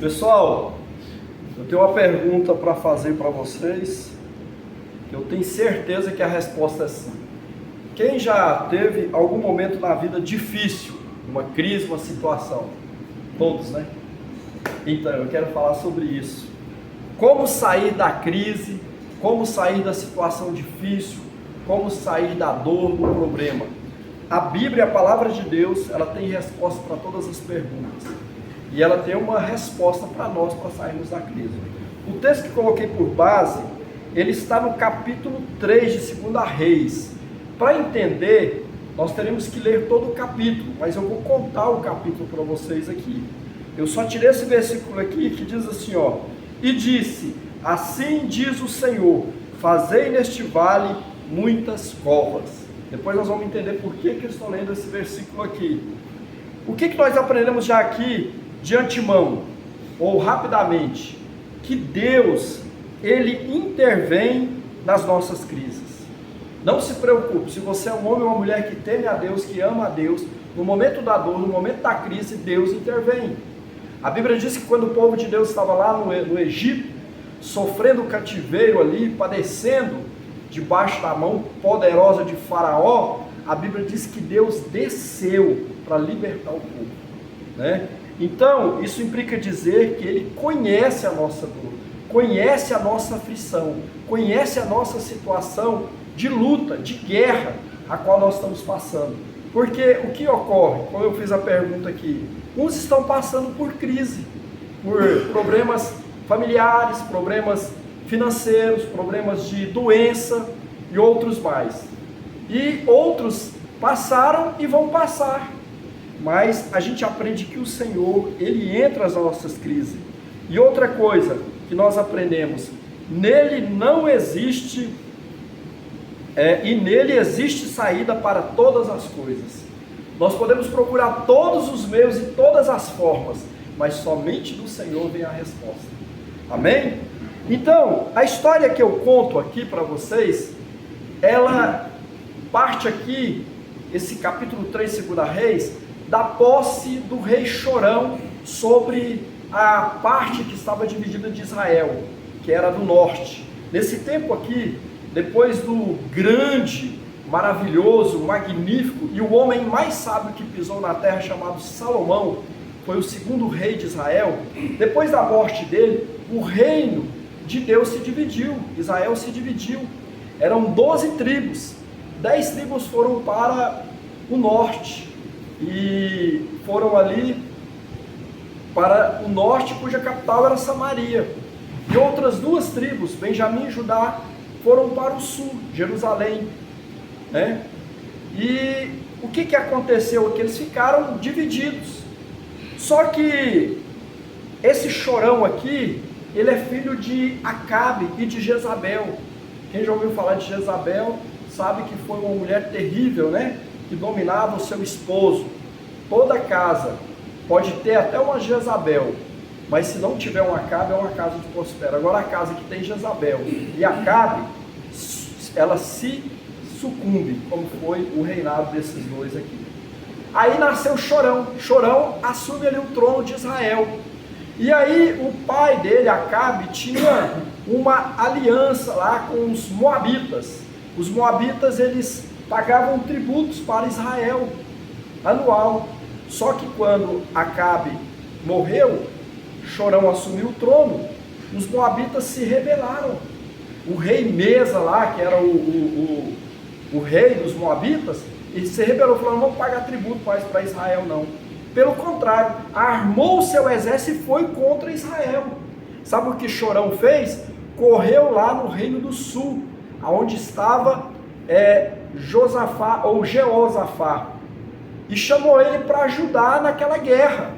Pessoal, eu tenho uma pergunta para fazer para vocês, que eu tenho certeza que a resposta é sim. Quem já teve algum momento na vida difícil, uma crise, uma situação? Todos, né? Então, eu quero falar sobre isso. Como sair da crise, como sair da situação difícil, como sair da dor, do problema. A Bíblia, a palavra de Deus, ela tem resposta para todas as perguntas. E ela tem uma resposta para nós, para sairmos da crise. O texto que coloquei por base, ele está no capítulo 3 de 2 Reis. Para entender, nós teremos que ler todo o capítulo, mas eu vou contar o capítulo para vocês aqui. Eu só tirei esse versículo aqui que diz assim, ó: e disse, assim diz o Senhor, fazei neste vale muitas covas. Depois nós vamos entender por que eu estou lendo esse versículo aqui. O que nós aprendemos já aqui de antemão, ou rapidamente? Que Deus, Ele intervém nas nossas crises. Não se preocupe, se você é um homem ou uma mulher que teme a Deus, que ama a Deus, no momento da dor, no momento da crise, Deus intervém. A Bíblia diz que quando o povo de Deus estava lá no Egito, sofrendo o cativeiro ali, padecendo debaixo da mão poderosa de Faraó, a Bíblia diz que Deus desceu para libertar o povo, né? Então, isso implica dizer que Ele conhece a nossa dor, conhece a nossa aflição, conhece a nossa situação de luta, de guerra, a qual nós estamos passando. Porque o que ocorre, como eu fiz a pergunta aqui, uns estão passando por crise, por problemas familiares, problemas financeiros, problemas de doença e outros mais. E outros passaram e vão passar. Mas a gente aprende que o Senhor, Ele entra nas nossas crises. E outra coisa que nós aprendemos, nele não existe, e nele existe saída para todas as coisas. Nós podemos procurar todos os meios e todas as formas, mas somente do Senhor vem a resposta. Amém? Então, a história que eu conto aqui para vocês, ela parte aqui, esse capítulo 3, 2 Reis, da posse do rei Chorão sobre a parte que estava dividida de Israel, que era do norte. Nesse tempo aqui, depois do grande, maravilhoso, magnífico e o homem mais sábio que pisou na terra, chamado Salomão, foi o segundo rei de Israel. Depois da morte dele, o reino de Deus se dividiu, Israel se dividiu. Eram 12 tribos, 10 tribos foram para o norte e foram ali para o norte, cuja capital era Samaria. E outras 2 tribos, Benjamim e Judá, foram para o sul, Jerusalém, né? E o que aconteceu? Que eles ficaram divididos. Só que esse Chorão aqui, ele é filho de Acabe e de Jezabel. Quem já ouviu falar de Jezabel sabe que foi uma mulher terrível, né? Que dominava o seu esposo. Toda casa pode ter até uma Jezabel, mas se não tiver um Acabe, é uma casa que prospera. Agora a casa que tem Jezabel e Acabe, ela se sucumbe, como foi o reinado desses dois aqui. Aí nasceu Chorão. Chorão assume ali o trono de Israel. E aí o pai dele, Acabe, tinha uma aliança lá com os Moabitas. Os Moabitas, eles pagavam tributos para Israel, anual. Só que quando Acabe morreu, Chorão assumiu o trono, os Moabitas se rebelaram. O rei Mesa lá, que era o rei dos Moabitas, ele se rebelou, falou: não vamos pagar tributo mais para Israel não. Pelo contrário, armou o seu exército e foi contra Israel. Sabe o que Chorão fez? Correu lá no reino do sul, onde estava Josafá ou Jeosafá, e chamou ele para ajudar naquela guerra.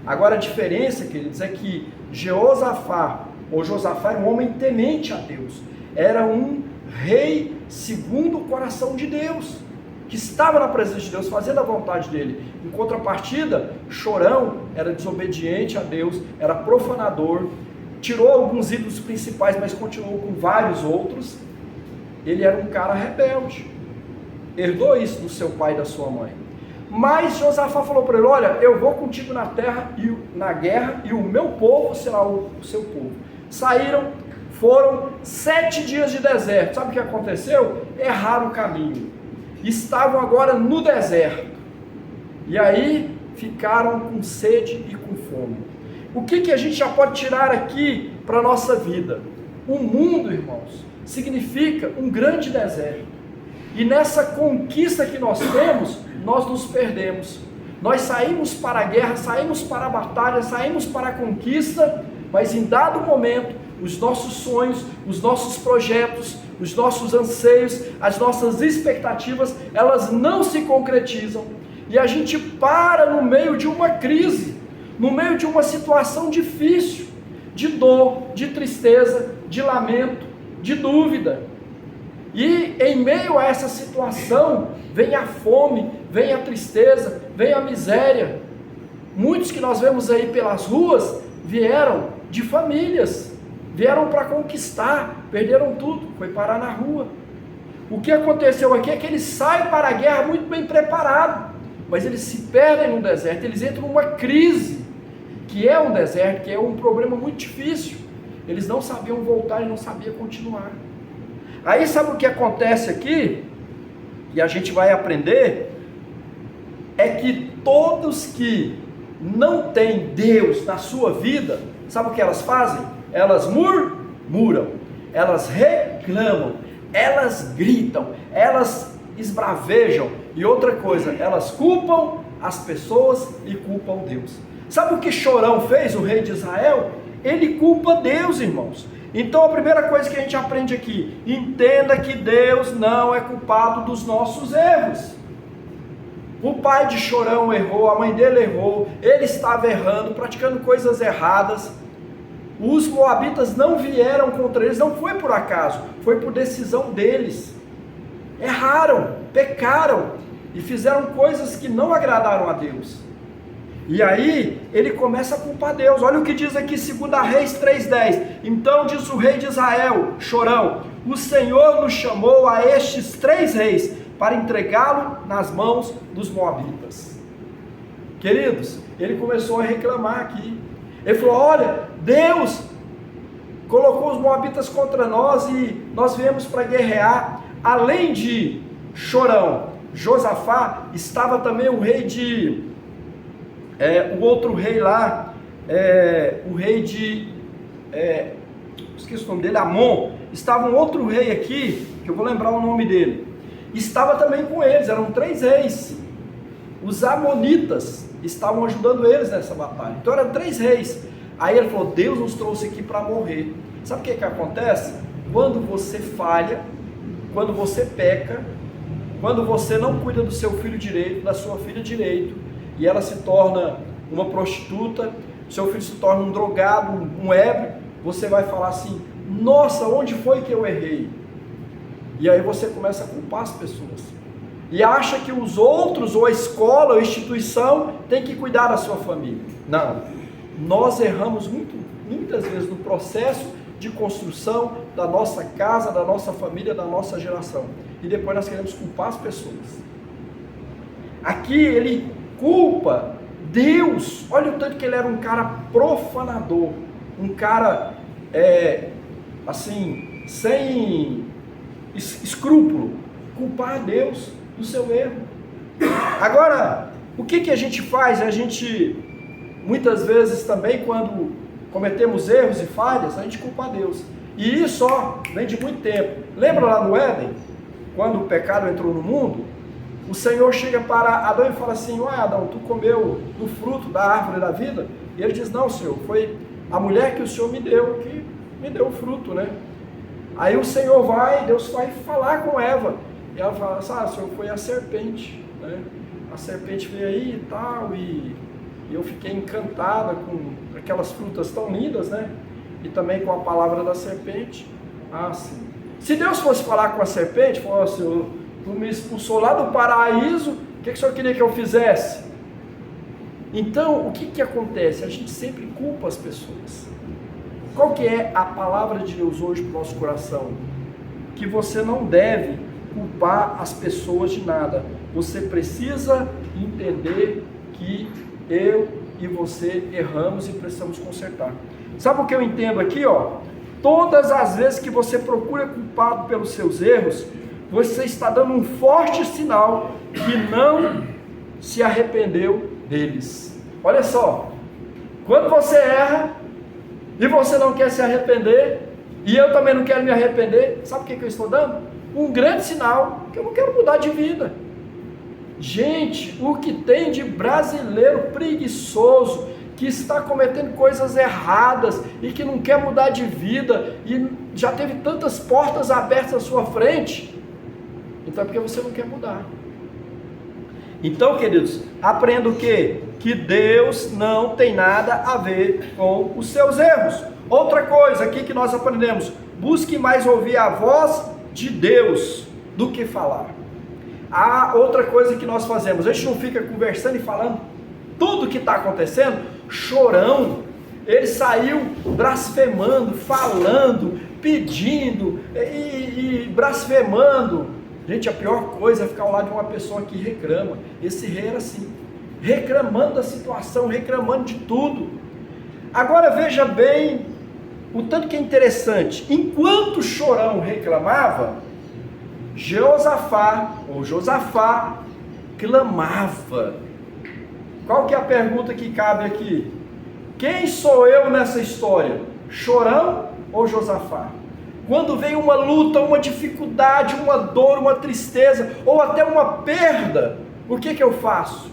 Agora a diferença, queridos, é que Jeosafá ou Josafá era um homem temente a Deus, era um rei segundo o coração de Deus, que estava na presença de Deus, fazendo a vontade dele. Em contrapartida, Chorão era desobediente a Deus, era profanador, tirou alguns ídolos principais, mas continuou com vários outros. Ele era um cara rebelde, herdou isso do seu pai e da sua mãe. Mas Josafá falou para ele: olha, eu vou contigo na terra e na guerra, e o meu povo será o seu povo. Saíram, foram 7 dias de deserto. Sabe o que aconteceu? Erraram o caminho. Estavam agora no deserto. E aí ficaram com sede e com fome. O que a gente já pode tirar aqui para a nossa vida? O mundo, irmãos, significa um grande deserto. E nessa conquista que nós temos, nós nos perdemos. Nós saímos para a guerra, saímos para a batalha, saímos para a conquista, mas em dado momento, os nossos sonhos, os nossos projetos, os nossos anseios, as nossas expectativas, elas não se concretizam. E a gente para no meio de uma crise, no meio de uma situação difícil, de dor, de tristeza, de lamento, de dúvida. E em meio a essa situação, vem a fome, vem a tristeza, vem a miséria. Muitos que nós vemos aí pelas ruas, vieram de famílias, vieram para conquistar, perderam tudo, foi parar na rua. O que aconteceu aqui é que eles saem para a guerra muito bem preparados, mas eles se perdem no deserto, eles entram numa crise, que é um deserto, que é um problema muito difícil. Eles não sabiam voltar e não sabiam continuar. Aí sabe o que acontece aqui? E a gente vai aprender, é que todos que não têm Deus na sua vida, sabe o que elas fazem? Elas murmuram, elas reclamam, elas gritam, elas esbravejam, e outra coisa, elas culpam as pessoas e culpam Deus. Sabe o que Chorão fez, o rei de Israel? Ele culpa Deus, irmãos. Então a primeira coisa que a gente aprende aqui, entenda que Deus não é culpado dos nossos erros. O pai de Chorão errou, a mãe dele errou, ele estava errando, praticando coisas erradas. Os moabitas não vieram contra eles, não foi por acaso, foi por decisão deles. Erraram, pecaram e fizeram coisas que não agradaram a Deus. E aí ele começa a culpar Deus. Olha o que diz aqui 2 Reis 3:10. Então diz o rei de Israel, Chorão: o Senhor nos chamou a estes 3 reis para entregá-lo nas mãos dos moabitas. Queridos, ele começou a reclamar aqui. Ele falou: olha, Deus colocou os moabitas contra nós e nós viemos para guerrear. Além de Chorão, Josafá, estava também o rei de... o outro rei lá, o rei de... esqueci o nome dele, Amon. Estava um outro rei aqui, que eu vou lembrar o nome dele. Estava também com eles, eram 3 reis. Os amonitas estavam ajudando eles nessa batalha. Então eram 3 reis. Aí ele falou: Deus nos trouxe aqui para morrer. Sabe o que acontece? Quando você falha, quando você peca, quando você não cuida do seu filho direito, da sua filha direito, e ela se torna uma prostituta, seu filho se torna um drogado, um ébrio, você vai falar assim: nossa, onde foi que eu errei? E aí você começa a culpar as pessoas, e acha que os outros, ou a escola, ou a instituição, tem que cuidar da sua família. Não, nós erramos muitas vezes no processo de construção da nossa casa, da nossa família, da nossa geração, e depois nós queremos culpar as pessoas. Aqui ele culpa Deus. Olha o tanto que ele era um cara profanador, um cara assim, sem escrúpulo, culpar a Deus do seu erro. Agora, o que a gente faz? A gente, muitas vezes também, quando cometemos erros e falhas, a gente culpa a Deus. E isso vem de muito tempo. Lembra lá no Éden, quando o pecado entrou no mundo? O Senhor chega para Adão e fala assim: ué, Adão, tu comeu do fruto da árvore da vida? E ele diz: não, Senhor, foi a mulher que o Senhor me deu, que me deu o fruto, né? Aí o Senhor Deus vai falar com Eva, e ela fala assim: Senhor, foi a serpente, né? A serpente veio aí e tal, e eu fiquei encantada com aquelas frutas tão lindas, né? E também com a palavra da serpente. Sim. Se Deus fosse falar com a serpente, falou: Senhor, tu me expulsou lá do paraíso, o que o Senhor queria que eu fizesse? Então, o que acontece? A gente sempre culpa as pessoas. Qual que é a palavra de Deus hoje para o nosso coração? Que você não deve culpar as pessoas de nada. Você precisa entender que eu e você erramos e precisamos consertar. Sabe o que eu entendo aqui, ó? Todas as vezes que você procura culpado pelos seus erros, você está dando um forte sinal que não se arrependeu deles. Olha só, quando você erra e você não quer se arrepender, e eu também não quero me arrepender, sabe o que eu estou dando? Um grande sinal que eu não quero mudar de vida. Gente, o que tem de brasileiro preguiçoso, que está cometendo coisas erradas e que não quer mudar de vida e já teve tantas portas abertas à sua frente, então é porque você não quer mudar. Então, queridos, aprenda o quê? Que Deus não tem nada a ver com os seus erros. Outra coisa aqui que nós aprendemos: busque mais ouvir a voz de Deus do que falar. A outra coisa que nós fazemos, a gente não fica conversando e falando tudo que está acontecendo. Chorão, ele saiu blasfemando, falando, pedindo e blasfemando. Gente, a pior coisa é ficar ao lado de uma pessoa que reclama. Esse rei era assim, reclamando da situação, reclamando de tudo. Agora veja bem o tanto que é interessante. Enquanto Chorão reclamava, Josafá clamava. Qual que é a pergunta que cabe aqui? Quem sou eu nessa história? Chorão ou Josafá? Quando vem uma luta, uma dificuldade, uma dor, uma tristeza, ou até uma perda, o que eu faço?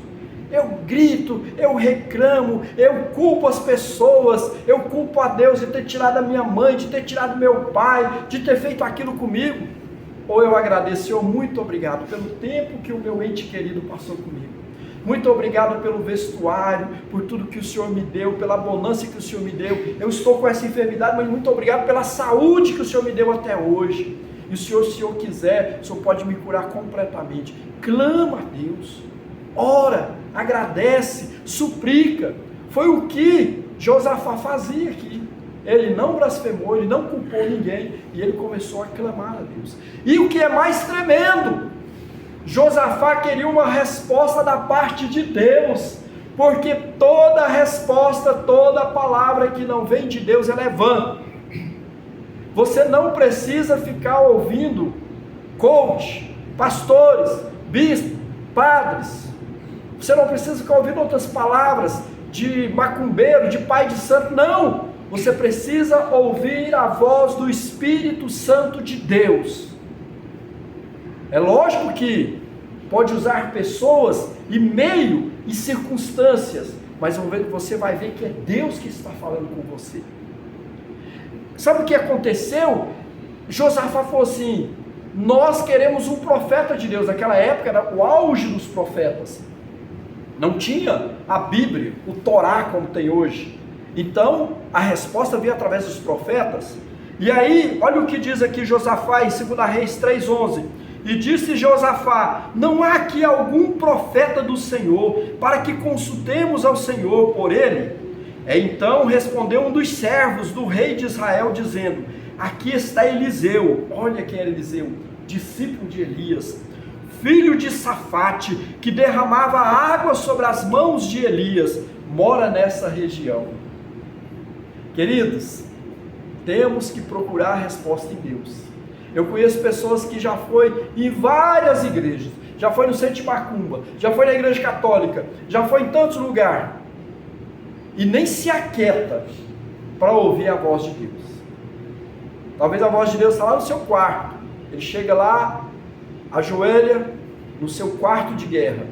Eu grito, eu reclamo, eu culpo as pessoas, eu culpo a Deus de ter tirado a minha mãe, de ter tirado meu pai, de ter feito aquilo comigo? Ou eu agradeço: Senhor, muito obrigado pelo tempo que o meu ente querido passou comigo. Muito obrigado pelo vestuário, por tudo que o Senhor me deu, pela abundância que o Senhor me deu. Eu estou com essa enfermidade, mas muito obrigado pela saúde que o Senhor me deu até hoje. E o Senhor, se o Senhor quiser, o Senhor pode me curar completamente. Clama a Deus, ora, agradece, suplica. Foi o que Josafá fazia aqui. Ele não blasfemou, ele não culpou ninguém, e ele começou a clamar a Deus. E o que é mais tremendo, Josafá queria uma resposta da parte de Deus, porque toda resposta, toda palavra que não vem de Deus, ela é vã. Você não precisa ficar ouvindo coach, pastores, bispos, padres. Você não precisa ficar ouvindo outras palavras de macumbeiro, de pai de santo. Não! Você precisa ouvir a voz do Espírito Santo de Deus. É lógico que pode usar pessoas e meio e circunstâncias, mas você vai ver que é Deus que está falando com você. Sabe o que aconteceu? Josafá falou assim: nós queremos um profeta de Deus. Naquela época era o auge dos profetas. Não tinha a Bíblia, o Torá como tem hoje. Então a resposta veio através dos profetas. E aí, olha o que diz aqui Josafá em 2 Reis 3:11. E disse Josafá: não há aqui algum profeta do Senhor, para que consultemos ao Senhor por ele? Então respondeu um dos servos do rei de Israel, dizendo: aqui está Eliseu. Olha quem era Eliseu, discípulo de Elias, filho de Safate, que derramava água sobre as mãos de Elias, mora nessa região. Queridos, temos que procurar a resposta em Deus. Eu conheço pessoas que já foi em várias igrejas, já foi no centro de Macumba, já foi na igreja católica, já foi em tantos lugares, e nem se aquieta para ouvir a voz de Deus. Talvez a voz de Deus está lá no seu quarto, ele chega lá, ajoelha no seu quarto de guerra,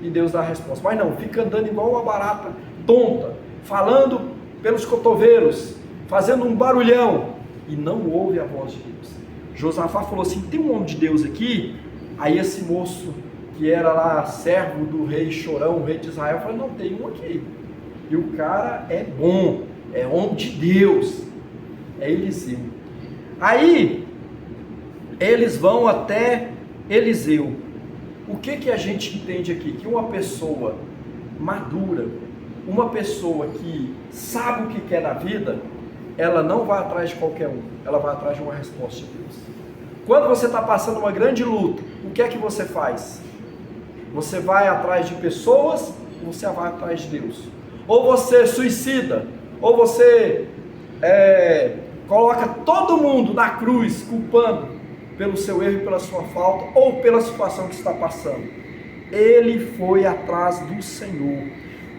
e Deus dá a resposta. Mas não, fica andando igual uma barata tonta, falando pelos cotovelos, fazendo um barulhão, e não ouve a voz de Deus. Josafá falou assim: tem um homem de Deus aqui? Aí esse moço, que era lá servo do rei Chorão, o rei de Israel, falou: não, tem um aqui, e o cara é bom, é homem de Deus, é Eliseu. Aí eles vão até Eliseu. O que a gente entende aqui? Que uma pessoa madura, uma pessoa que sabe o que quer na vida, ela não vai atrás de qualquer um, ela vai atrás de uma resposta de Deus. Quando você está passando uma grande luta, o que é que você faz? Você vai atrás de pessoas ou você vai atrás de Deus? Ou você suicida, ou você coloca todo mundo na cruz, culpando pelo seu erro e pela sua falta, ou pela situação que está passando. Ele foi atrás do Senhor.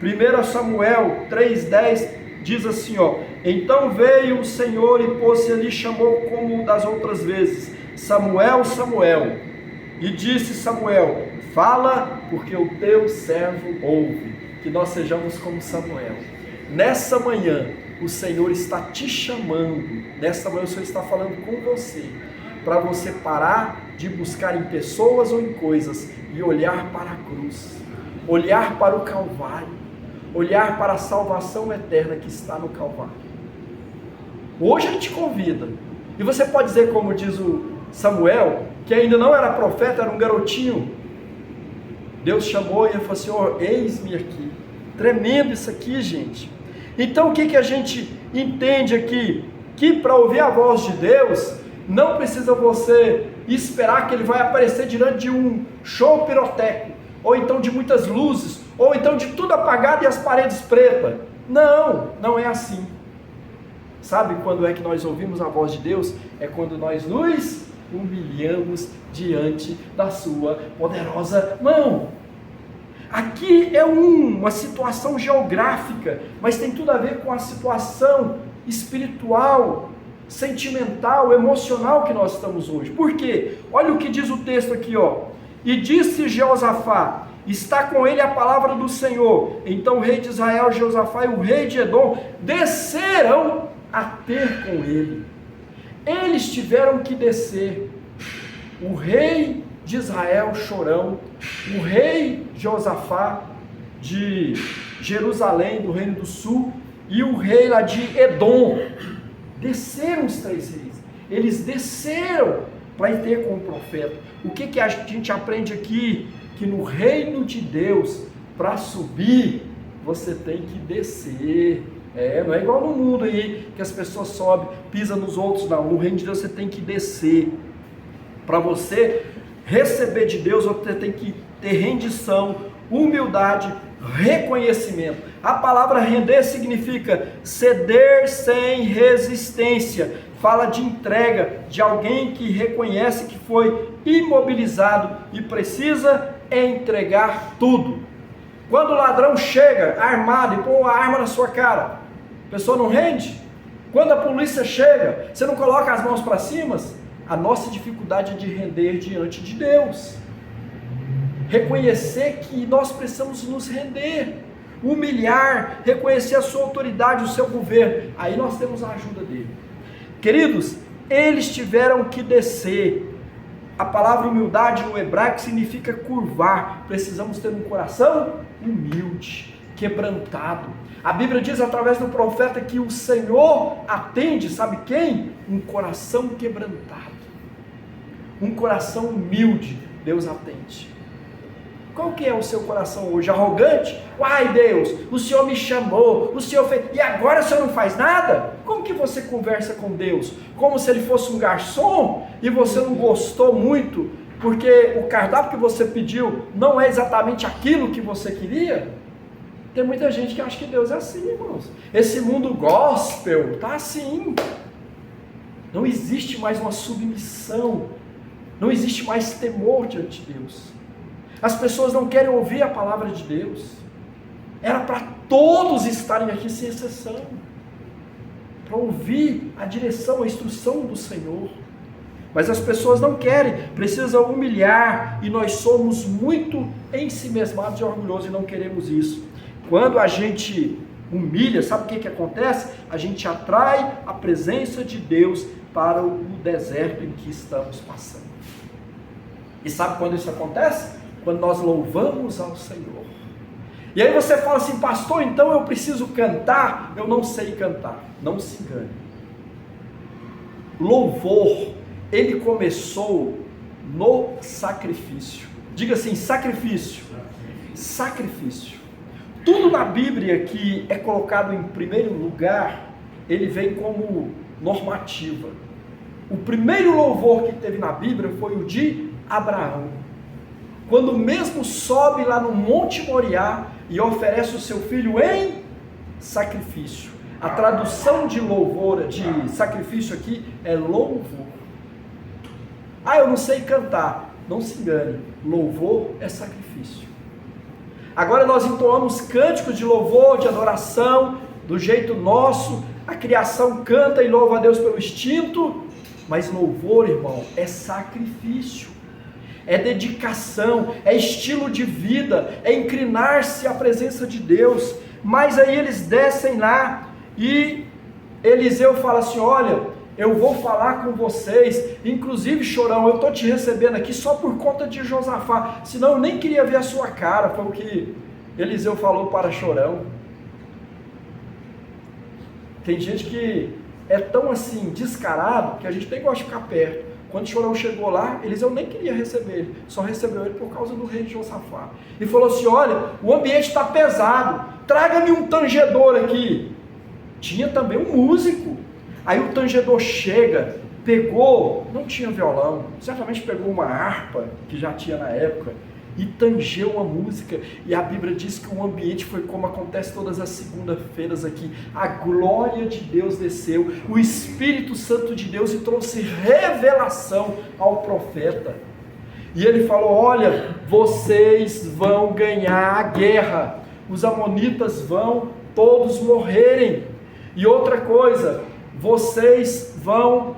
1 Samuel 3,10 diz assim, então veio o Senhor e pôs-se ali, chamou como das outras vezes, Samuel, Samuel, e disse Samuel, fala, porque o teu servo ouve. Que nós sejamos como Samuel. Nessa manhã, o Senhor está te chamando, nessa manhã o Senhor está falando com você, para você parar de buscar em pessoas ou em coisas, e olhar para a cruz, olhar para o Calvário, olhar para a salvação eterna que está no Calvário. Hoje Ele te convida, e você pode dizer como diz o Samuel, que ainda não era profeta, era um garotinho. Deus chamou e ele falou, Senhor, eis-me aqui. Tremendo isso aqui, gente. Então o que a gente entende aqui? Que para ouvir a voz de Deus, não precisa você esperar que Ele vai aparecer diante de um show pirotécnico, ou então de muitas luzes, ou então de tudo apagado e as paredes pretas. Não, não é assim. Sabe quando é que nós ouvimos a voz de Deus? É quando nós nos humilhamos diante da sua poderosa mão. Aqui é uma situação geográfica, mas tem tudo a ver com a situação espiritual, sentimental, emocional que nós estamos hoje. Por quê? Olha o que diz o texto aqui, E disse Jeosafá, está com ele a palavra do Senhor. Então o rei de Israel, Jeosafá, e o rei de Edom desceram a ter com ele. Eles tiveram que descer. O rei de Israel, chorão, o rei Josafá de Jerusalém, do reino do sul, e o rei lá de Edom, desceram os três reis. Eles desceram para ir ter com o profeta. O que a gente aprende aqui? Que no reino de Deus, para subir, você tem que descer. Não é igual no mundo aí, que as pessoas sobem, pisam nos outros, não. No reino de Deus você tem que descer. Para você receber de Deus, você tem que ter rendição, humildade, reconhecimento. A palavra render significa ceder sem resistência. Fala de entrega, de alguém que reconhece que foi imobilizado e precisa entregar tudo. Quando o ladrão chega armado e põe a arma na sua cara, a pessoa não rende? Quando a polícia chega, você não coloca as mãos para cima? A nossa dificuldade é de render diante de Deus. Reconhecer que nós precisamos nos render, humilhar, reconhecer a sua autoridade, o seu governo. Aí nós temos a ajuda dele. Queridos, eles tiveram que descer. A palavra humildade no hebraico significa curvar. Precisamos ter um coração humilde, quebrantado. A Bíblia diz através do profeta que o Senhor atende, sabe quem? Um coração quebrantado. Um coração humilde, Deus atende. Qual que é o seu coração hoje? Arrogante? Uai Deus, o Senhor me chamou, o Senhor fez, e agora o Senhor não faz nada? Como que você conversa com Deus? Como se Ele fosse um garçom e você não gostou muito, porque o cardápio que você pediu não é exatamente aquilo que você queria? Tem muita gente que acha que Deus é assim, irmãos. Esse mundo gospel está assim. Não existe mais uma submissão, não existe mais temor diante de Deus. As pessoas não querem ouvir a palavra de Deus. Era para todos estarem aqui sem exceção, para ouvir a direção, a instrução do Senhor. Mas as pessoas não querem, precisam humilhar, e nós somos muito ensimesmados e orgulhosos e não queremos isso. Quando a gente humilha, sabe o que acontece? A gente atrai a presença de Deus para o deserto em que estamos passando. E sabe quando isso acontece? Quando nós louvamos ao Senhor. E aí você fala assim, pastor, então eu preciso cantar? Eu não sei cantar. Não se engane. Louvor, ele começou no sacrifício. Diga assim, sacrifício. Sacrifício. Tudo na Bíblia que é colocado em primeiro lugar, ele vem como normativa. O primeiro louvor que teve na Bíblia foi o de Abraão. quando mesmo sobe lá no Monte Moriá e oferece o seu filho em sacrifício. A tradução de louvor, de sacrifício aqui, é louvor. Ah, eu não sei cantar. Não se engane, louvor é sacrifício. Agora nós entoamos cânticos de louvor, de adoração, do jeito nosso, a criação canta e louva a Deus pelo instinto, mas louvor, irmão, é sacrifício, é dedicação, é estilo de vida, é inclinar-se à presença de Deus. Mas aí eles descem lá e Eliseu fala assim: olha, eu vou falar com vocês, inclusive, Chorão, eu estou te recebendo aqui só por conta de Josafá, senão eu nem queria ver a sua cara, foi o que Eliseu falou para Chorão. Tem gente que é tão assim, descarado, que a gente nem gosta de ficar perto. Quando Chorão chegou lá, Eliseu nem queria receber ele, só recebeu ele por causa do rei de Josafá. E falou assim: olha, o ambiente está pesado, traga-me um tangedor aqui. Tinha também um músico. Aí o tangedor chega, pegou, não tinha violão, certamente pegou uma harpa, que já tinha na época, e tangeu uma música, e a Bíblia diz que o ambiente foi como acontece todas as segundas-feiras aqui, a glória de Deus desceu, o Espírito Santo de Deus, e trouxe revelação ao profeta, e ele falou: olha, vocês vão ganhar a guerra, os amonitas vão todos morrerem, e outra coisa, vocês vão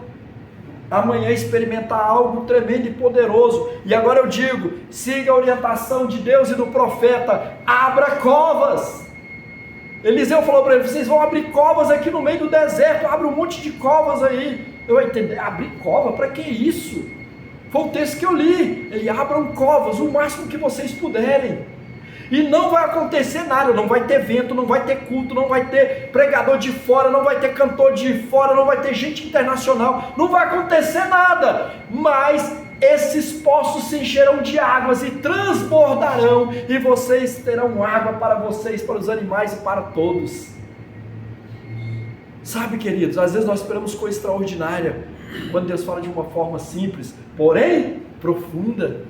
amanhã experimentar algo tremendo e poderoso. E agora eu digo, siga a orientação de Deus e do profeta, abra covas. Eliseu falou para ele: vocês vão abrir covas aqui no meio do deserto, abre um monte de covas aí. Eu entendi, abrir cova, para que isso? Foi o texto que eu li. Ele: abram covas, o máximo que vocês puderem. E não vai acontecer nada, não vai ter vento, não vai ter culto, não vai ter pregador de fora, não vai ter cantor de fora, não vai ter gente internacional, não vai acontecer nada, mas esses poços se encherão de águas e transbordarão, e vocês terão água para vocês, para os animais e para todos. Sabe, queridos, às vezes nós esperamos coisa extraordinária, quando Deus fala de uma forma simples, porém profunda.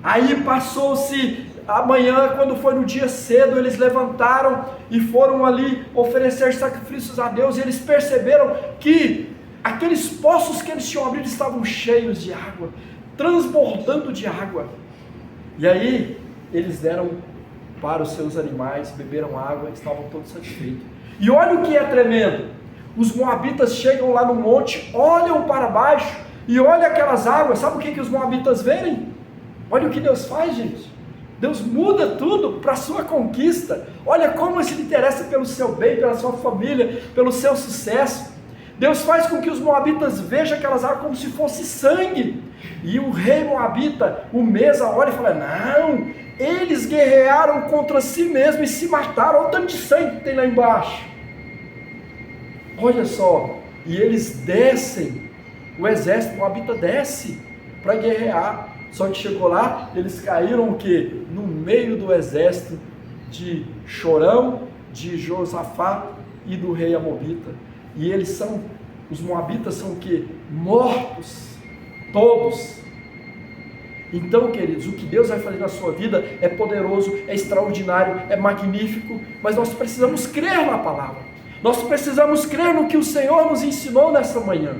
Aí passou-se amanhã, quando foi no dia cedo, eles levantaram e foram ali oferecer sacrifícios a Deus, e eles perceberam que aqueles poços que eles tinham abrido estavam cheios de água, transbordando de água. E aí eles deram para os seus animais, beberam água, estavam todos satisfeitos. E olha o que é tremendo, os moabitas chegam lá no monte, olham para baixo e olham aquelas águas. Sabe o que os moabitas verem? Olha o que Deus faz, gente. Deus muda tudo para a sua conquista. Olha como Ele se interessa pelo seu bem, pela sua família, pelo seu sucesso. Deus faz com que os moabitas vejam aquelas águas como se fosse sangue. E o rei moabita, o Mesa, olha e fala: não, eles guerrearam contra si mesmos e se mataram. Olha o tanto de sangue que tem lá embaixo. Olha só, e eles descem, o exército moabita desce para guerrear. Só que chegou lá, eles caíram o quê? No meio do exército de Chorão, de Josafá e do rei Amobita. E eles são, os moabitas são o quê? Mortos, todos. Então, queridos, o que Deus vai fazer na sua vida é poderoso, é extraordinário, é magnífico, mas nós precisamos crer na palavra. Nós precisamos crer no que o Senhor nos ensinou nessa manhã.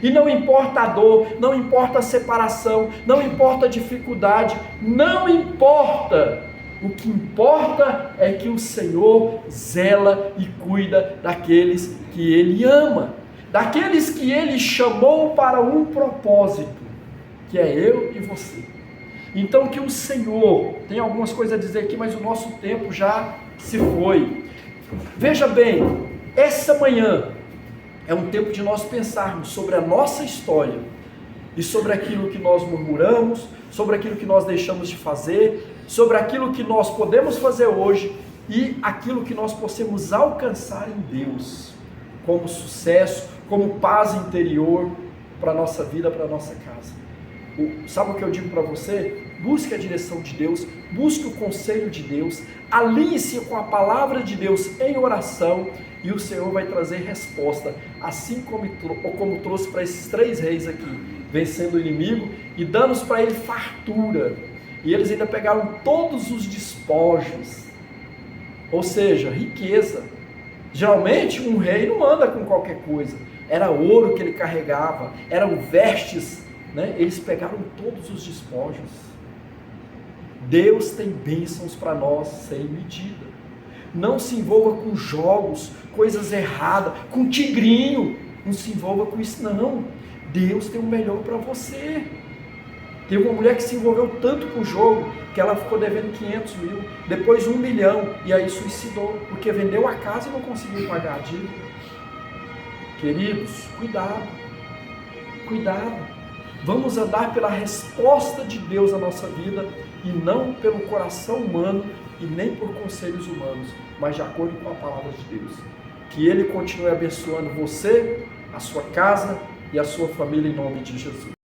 E não importa a dor, não importa a separação, não importa a dificuldade, não importa. O que importa é que o Senhor zela e cuida daqueles que Ele ama, daqueles que Ele chamou para um propósito, que é eu e você. Então que o Senhor, tem algumas coisas a dizer aqui, mas o nosso tempo já se foi. Veja bem, essa manhã é um tempo de nós pensarmos sobre a nossa história e sobre aquilo que nós murmuramos, sobre aquilo que nós deixamos de fazer, sobre aquilo que nós podemos fazer hoje e aquilo que nós possamos alcançar em Deus, como sucesso, como paz interior para a nossa vida, para a nossa casa. Sabe o que eu digo para você? Busque a direção de Deus, busque o conselho de Deus, alinhe-se com a palavra de Deus em oração, e o Senhor vai trazer resposta, assim como trouxe para esses 3 reis aqui, vencendo o inimigo e dando para ele fartura. E eles ainda pegaram todos os despojos, ou seja, riqueza. Geralmente um rei não anda com qualquer coisa, era ouro que ele carregava, eram vestes, né? Eles pegaram todos os despojos. Deus tem bênçãos para nós sem medida. Não se envolva com jogos, coisas erradas, com tigrinho, não se envolva com isso não. Deus tem o melhor para você. Teve uma mulher que se envolveu tanto com o jogo, que ela ficou devendo 500 mil, depois 1 milhão, e aí suicidou, porque vendeu a casa e não conseguiu pagar a dívida. Queridos, cuidado, cuidado. Vamos andar pela resposta de Deus à nossa vida, e não pelo coração humano, e nem por conselhos humanos, mas de acordo com a palavra de Deus. Que Ele continue abençoando você, a sua casa e a sua família em nome de Jesus.